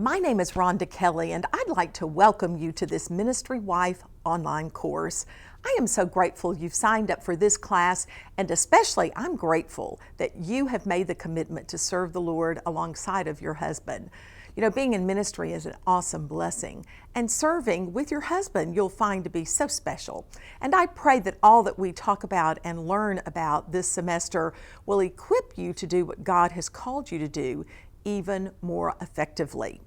My name is Rhonda Kelly, and I'd like to welcome you to this Ministry Wife online course. I am so grateful you've signed up for this class, and especially I'm grateful that you have made the commitment to serve the Lord alongside of your husband. You know, being in ministry is an awesome blessing, and serving with your husband you'll find to be so special. And I pray that all that we talk about and learn about this semester will equip you to do what God has called you to do even more effectively.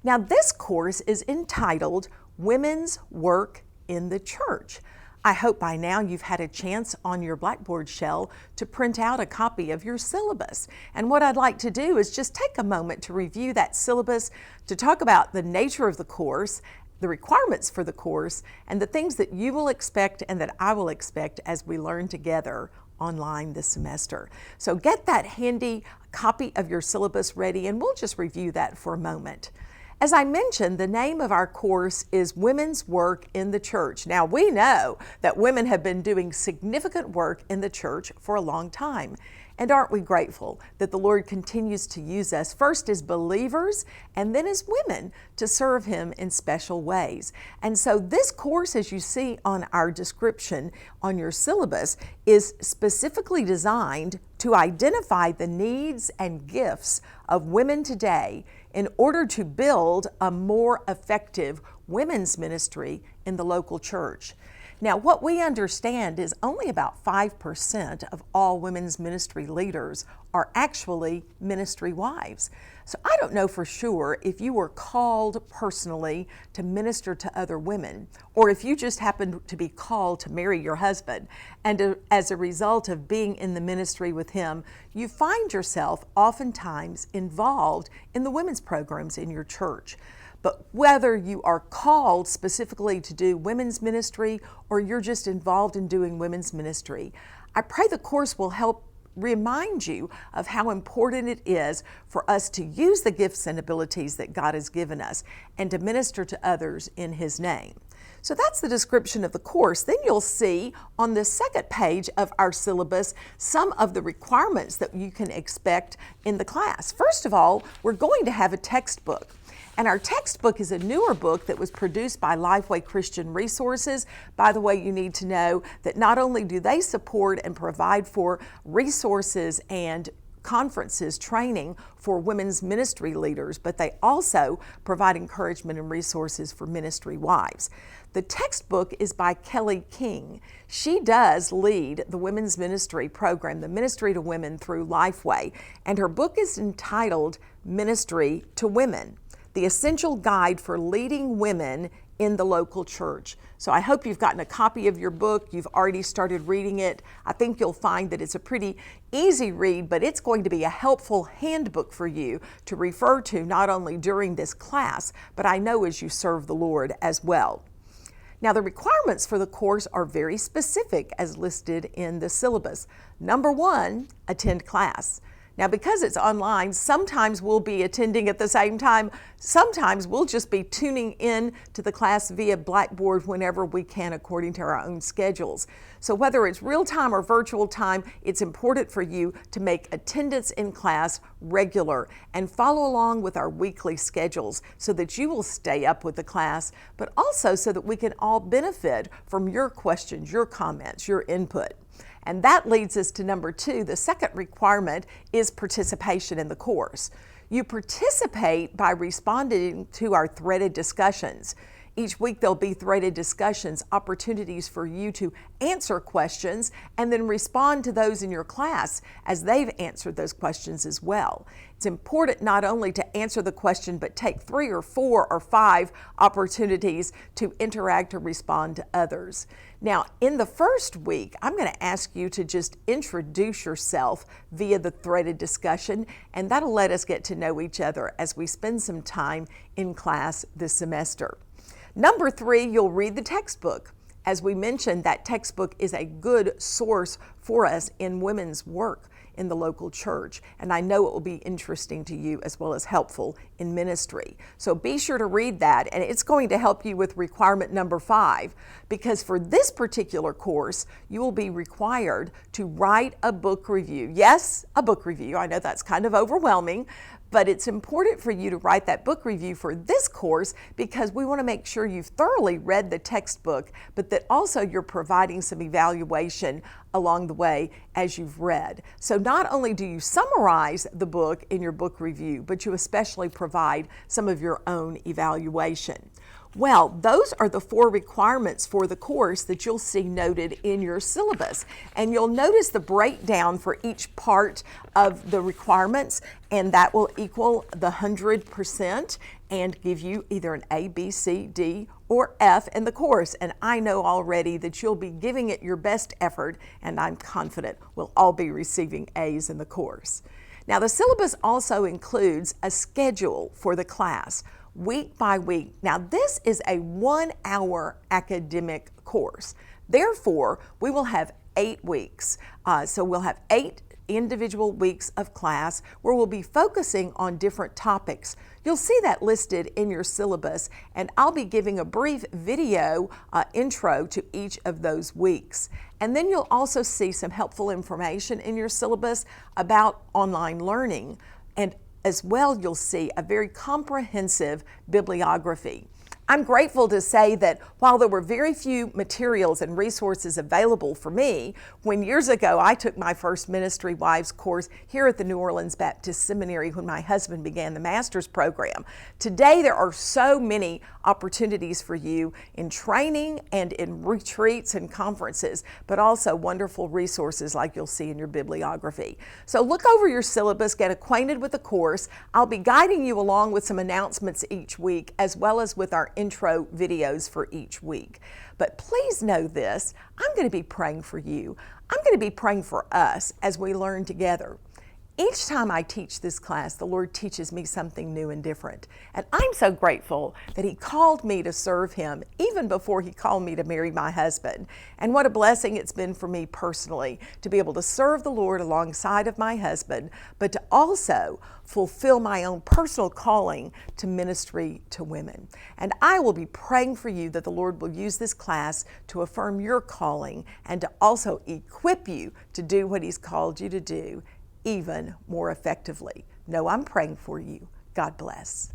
Now, this course is entitled Women's Work in the Church. I hope by now you've had a chance on your Blackboard shell to print out a copy of your syllabus. And what I'd like to do is just take a moment to review that syllabus, to talk about the nature of the course, the requirements for the course, and the things that you will expect and that I will expect as we learn together online this semester. So get that handy copy of your syllabus ready, and we'll just review that for a moment. As I mentioned, the name of our course is Women's Work in the Church. Now, we know that women have been doing significant work in the church for a long time. And aren't we grateful that the Lord continues to use us first as believers and then as women to serve Him in special ways. And so this course, as you see on our description on your syllabus, is specifically designed to identify the needs and gifts of women today in order to build a more effective women's ministry in the local church. Now, what we understand is only about 5% of all women's ministry leaders are actually ministry wives. So I don't know for sure if you were called personally to minister to other women, or if you just happened to be called to marry your husband, and as a result of being in the ministry with him, you find yourself oftentimes involved in the women's programs in your church. But whether you are called specifically to do women's ministry or you're just involved in doing women's ministry, I pray the course will help remind you of how important it is for us to use the gifts and abilities that God has given us and to minister to others in His name. So that's the description of the course. Then you'll see on the second page of our syllabus some of the requirements that you can expect in the class. First of all, we're going to have a textbook. And our textbook is a newer book that was produced by Lifeway Christian Resources. By the way, you need to know that not only do they support and provide for resources and conferences, training for women's ministry leaders, but they also provide encouragement and resources for ministry wives. The textbook is by Kelly King. She does lead the women's ministry program, the Ministry to Women through Lifeway, and her book is entitled Ministry to Women: The Essential Guide for Leading Women in the Local Church. So I hope you've gotten a copy of your book. You've already started reading it. I think you'll find that it's a pretty easy read, but it's going to be a helpful handbook for you to refer to not only during this class, but I know as you serve the Lord as well. Now, the requirements for the course are very specific as listed in the syllabus. Number one, attend class. Now, because it's online, sometimes we'll be attending at the same time. Sometimes we'll just be tuning in to the class via Blackboard whenever we can according to our own schedules. So whether it's real time or virtual time, it's important for you to make attendance in class regular and follow along with our weekly schedules so that you will stay up with the class, but also so that we can all benefit from your questions, your comments, your input. And that leads us to number two. The second requirement is participation in the course. You participate by responding to our threaded discussions. Each week there'll be threaded discussions, opportunities for you to answer questions and then respond to those in your class as they've answered those questions as well. It's important not only to answer the question, but take 3 or 4 or 5 opportunities to interact or respond to others. Now, in the first week, I'm going to ask you to just introduce yourself via the threaded discussion, and that'll let us get to know each other as we spend some time in class this semester. Number 3, you'll read the textbook. As we mentioned, that textbook is a good source for us in women's work in the local church, and I know it will be interesting to you as well as helpful in ministry. So be sure to read that, and it's going to help you with requirement number 5, because for this particular course, you will be required to write a book review. Yes, a book review. I know that's kind of overwhelming, but it's important for you to write that book review for this course because we want to make sure you've thoroughly read the textbook, but that also you're providing some evaluation along the way as you've read. So not only do you summarize the book in your book review, but you especially provide some of your own evaluation. Well, those are the 4 requirements for the course that you'll see noted in your syllabus. And you'll notice the breakdown for each part of the requirements, and that will equal the 100% and give you either an A, B, C, D, or F in the course. And I know already that you'll be giving it your best effort, and I'm confident we'll all be receiving A's in the course. Now, the syllabus also includes a schedule for the class, week by week. Now, this is a 1-hour academic course. Therefore, we will have 8 weeks. So we'll have 8 individual weeks of class where we'll be focusing on different topics. You'll see that listed in your syllabus, and I'll be giving a brief video intro to each of those weeks. And then you'll also see some helpful information in your syllabus about online learning, and as well, you'll see a very comprehensive bibliography. I'm grateful to say that while there were very few materials and resources available for me, when years ago I took my first Ministry Wives course here at the New Orleans Baptist Seminary when my husband began the master's program. Today there are so many opportunities for you in training and in retreats and conferences, but also wonderful resources like you'll see in your bibliography. So look over your syllabus, get acquainted with the course. I'll be guiding you along with some announcements each week, as well as with our intro videos for each week. But please know this, I'm going to be praying for you. I'm going to be praying for us as we learn together. Each time I teach this class, the Lord teaches me something new and different. And I'm so grateful that He called me to serve Him even before He called me to marry my husband. And what a blessing it's been for me personally to be able to serve the Lord alongside of my husband, but to also fulfill my own personal calling to ministry to women. And I will be praying for you that the Lord will use this class to affirm your calling and to also equip you to do what He's called you to do even more effectively. Know I'm praying for you. God bless.